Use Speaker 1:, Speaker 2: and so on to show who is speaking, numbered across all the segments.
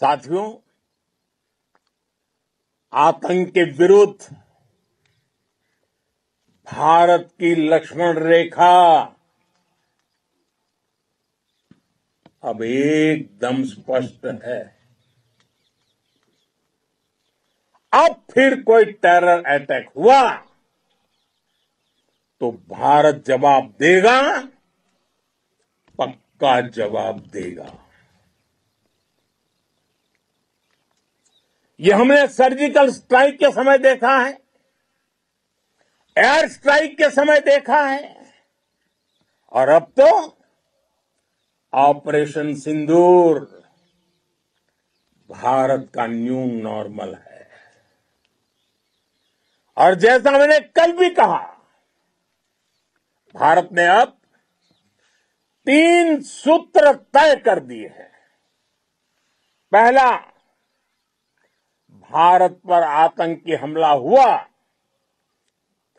Speaker 1: साथियों, आतंक के विरुद्ध भारत की लक्ष्मण रेखा अब एकदम स्पष्ट है। अब फिर कोई टेरर अटैक हुआ तो भारत जवाब देगा, पक्का जवाब देगा। ये हमने सर्जिकल स्ट्राइक के समय देखा है, एयर स्ट्राइक के समय देखा है, और अब तो ऑपरेशन सिंदूर भारत का न्यू नॉर्मल है। और जैसा मैंने कल भी कहा, भारत ने अब 3 सूत्र तय कर दिए हैं। पहला, भारत पर आतंकी हमला हुआ,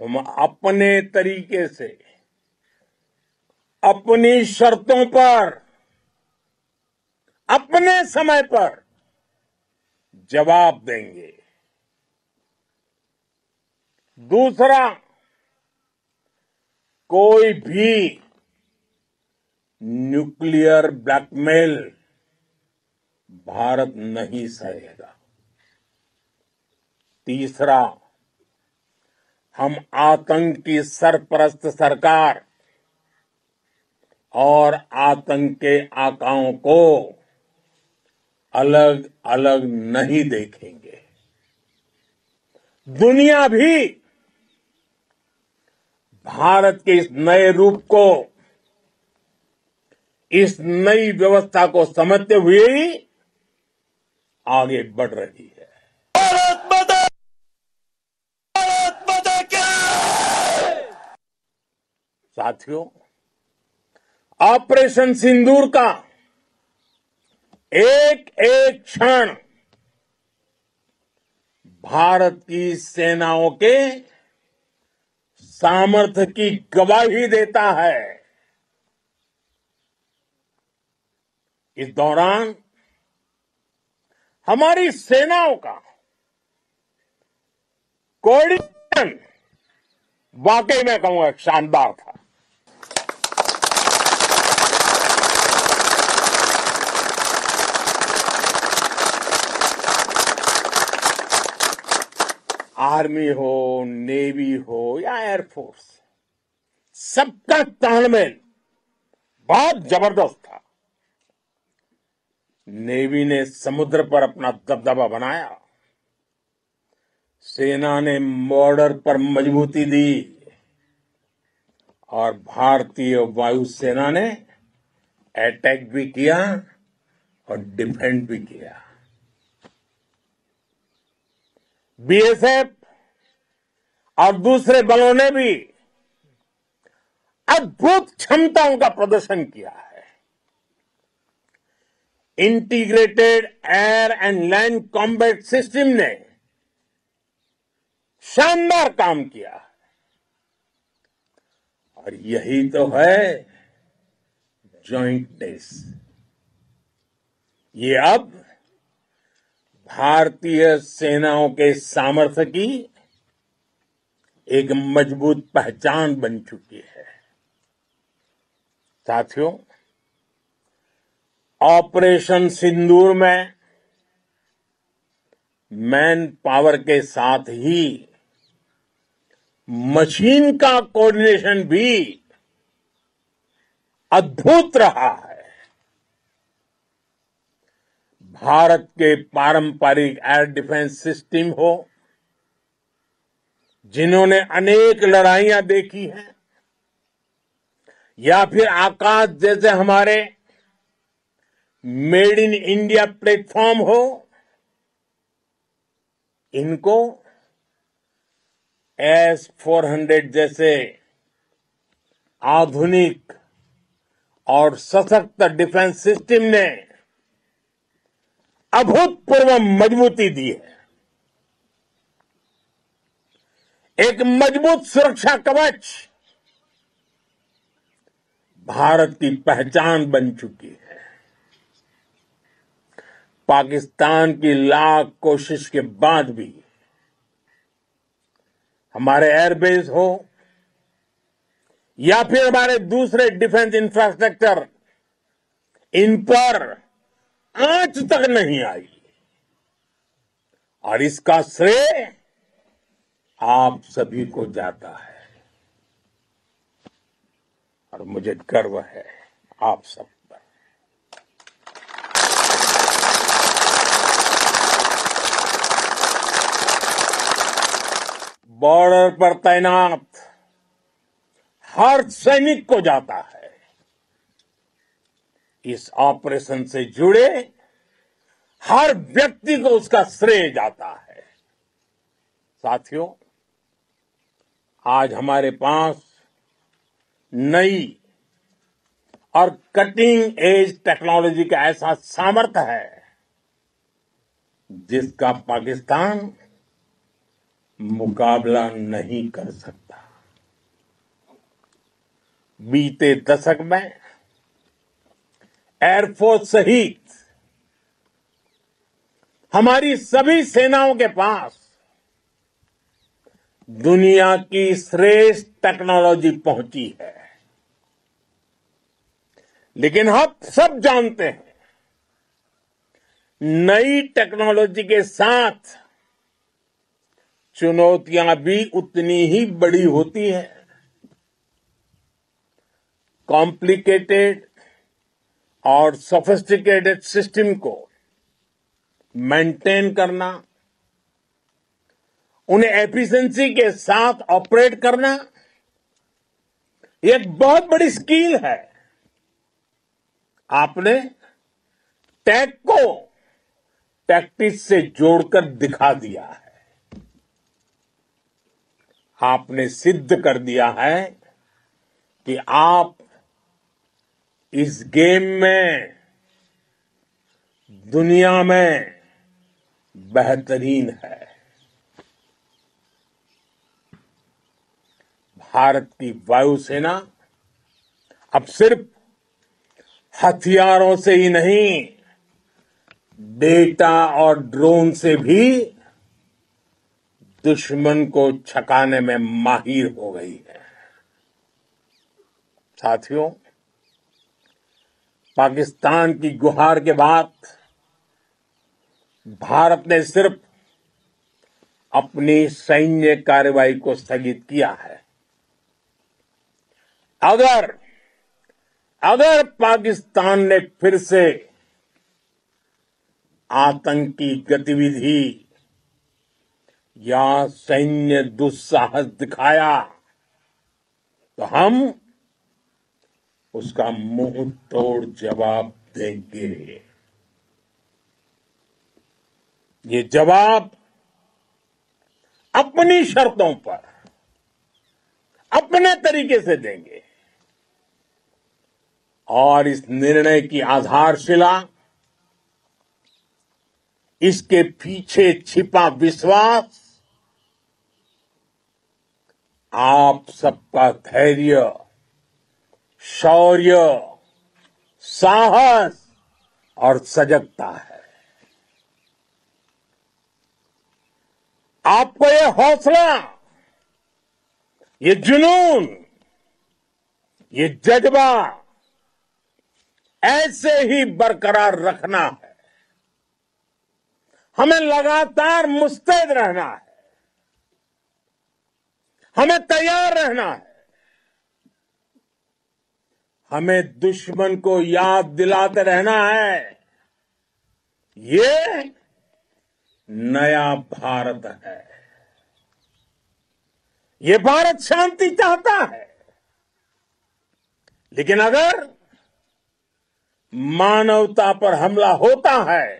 Speaker 1: हम अपने तरीके से, अपनी शर्तों पर, अपने समय पर जवाब देंगे। दूसरा, कोई भी न्यूक्लियर ब्लैकमेल भारत नहीं सहेगा। तीसरा, हम आतंक की सरपरस्त सरकार और आतंक के आकाओं को अलग अलग नहीं देखेंगे। दुनिया भी भारत के इस नए रूप को, इस नई व्यवस्था को समझते हुए ही आगे बढ़ रही है।
Speaker 2: भारत माता की!
Speaker 1: साथियों, ऑपरेशन सिंदूर का एक एक क्षण भारत की सेनाओं के सामर्थ्य की गवाही देता है। इस दौरान हमारी सेनाओं का कोऑर्डिनेशन वाकई में कहूंगा शानदार था। आर्मी हो, नेवी हो या एयरफोर्स, सबका तालमेल बहुत जबरदस्त था। नेवी ने समुद्र पर अपना दबदबा बनाया, सेना ने बॉर्डर पर मजबूती दी और भारतीय वायुसेना ने अटैक भी किया और डिफेंड भी किया। बीएसएफ और दूसरे बलों ने भी अद्भुत क्षमताओं का प्रदर्शन किया है। Integrated air and land combat system ने शानदार काम किया है। और यही तो है जॉइंटनेस। ये अब भारतीय सेनाओं के सामर्थ्य की एक मजबूत पहचान बन चुकी है। साथियों, ऑपरेशन सिंदूर में मैन पावर के साथ ही मशीन का कोऑर्डिनेशन भी अद्भुत रहा है। भारत के पारंपरिक एयर डिफेंस सिस्टम हो, जिन्होंने अनेक लड़ाइयां देखी हैं, या फिर आकाश जैसे हमारे मेड इन इंडिया प्लेटफॉर्म हो, इनको S-400 जैसे आधुनिक और सशक्त डिफेंस सिस्टम ने अभूतपूर्व मजबूती दी है। एक मजबूत सुरक्षा कवच भारत की पहचान बन चुकी है। पाकिस्तान की लाख कोशिश के बाद भी हमारे एयरबेस हो या फिर हमारे दूसरे डिफेंस इंफ्रास्ट्रक्चर, इन पर आंच तक नहीं आई। और इसका श्रेय आप सभी को जाता है और मुझे गर्व है आप सब पर। बॉर्डर पर तैनात हर सैनिक को जाता है। इस ऑपरेशन से जुड़े हर व्यक्ति को उसका श्रेय जाता है। साथियों, आज हमारे पास नई और कटिंग एज टेक्नोलॉजी का ऐसा सामर्थ्य है जिसका पाकिस्तान मुकाबला नहीं कर सकता। बीते दशक में एयरफोर्स सहित हमारी सभी सेनाओं के पास दुनिया की श्रेष्ठ टेक्नोलॉजी पहुंची है। लेकिन हम सब जानते हैं, नई टेक्नोलॉजी के साथ चुनौतियां भी उतनी ही बड़ी होती हैं। कॉम्प्लिकेटेड और सोफिस्टिकेटेड सिस्टम को मेंटेन करना, उन्हें एफिशिएंसी के साथ ऑपरेट करना, एक बहुत बड़ी स्किल है। आपने टेक को टैक्टिक्स से जोड़कर दिखा दिया है। आपने सिद्ध कर दिया है कि आप इस गेम में दुनिया में बेहतरीन है। भारत की वायुसेना अब सिर्फ हथियारों से ही नहीं, डेटा और ड्रोन से भी दुश्मन को छकाने में माहिर हो गई है। साथियों, पाकिस्तान की गुहार के बाद भारत ने सिर्फ अपनी सैन्य कार्रवाई को स्थगित किया है। अगर पाकिस्तान ने फिर से आतंकी गतिविधि या सैन्य दुस्साहस दिखाया तो हम उसका मुंह तोड़ जवाब देंगे। ये जवाब अपनी शर्तों पर, अपने तरीके से देंगे। और इस निर्णय की आधारशिला, इसके पीछे छिपा विश्वास आप सबका धैर्य, शौर्य, साहस और सजगता है। आपको ये हौसला, ये जुनून, ये जज्बा ऐसे ही बरकरार रखना है। हमें लगातार मुस्तैद रहना है, हमें तैयार रहना है। हमें दुश्मन को याद दिलाते रहना है, ये नया भारत है। ये भारत शांति चाहता है। लेकिन अगर मानवता पर हमला होता है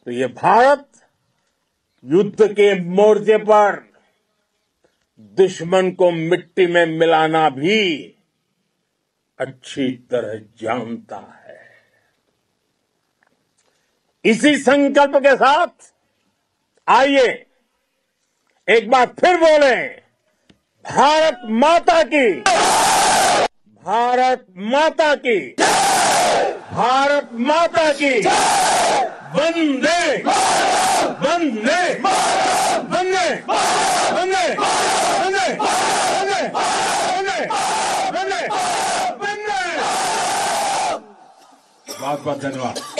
Speaker 1: तो ये भारत युद्ध के मोर्चे पर दुश्मन को मिट्टी में मिलाना भी अच्छी तरह जानता है। इसी संकल्प के साथ आइए एक बार फिर बोलें, भारत माता की, भारत माता की, भारत माता की। वंदे वंदे वंदे वंदे वंदे वंदे वंदे वंदे वंदे। बहुत बहुत धन्यवाद।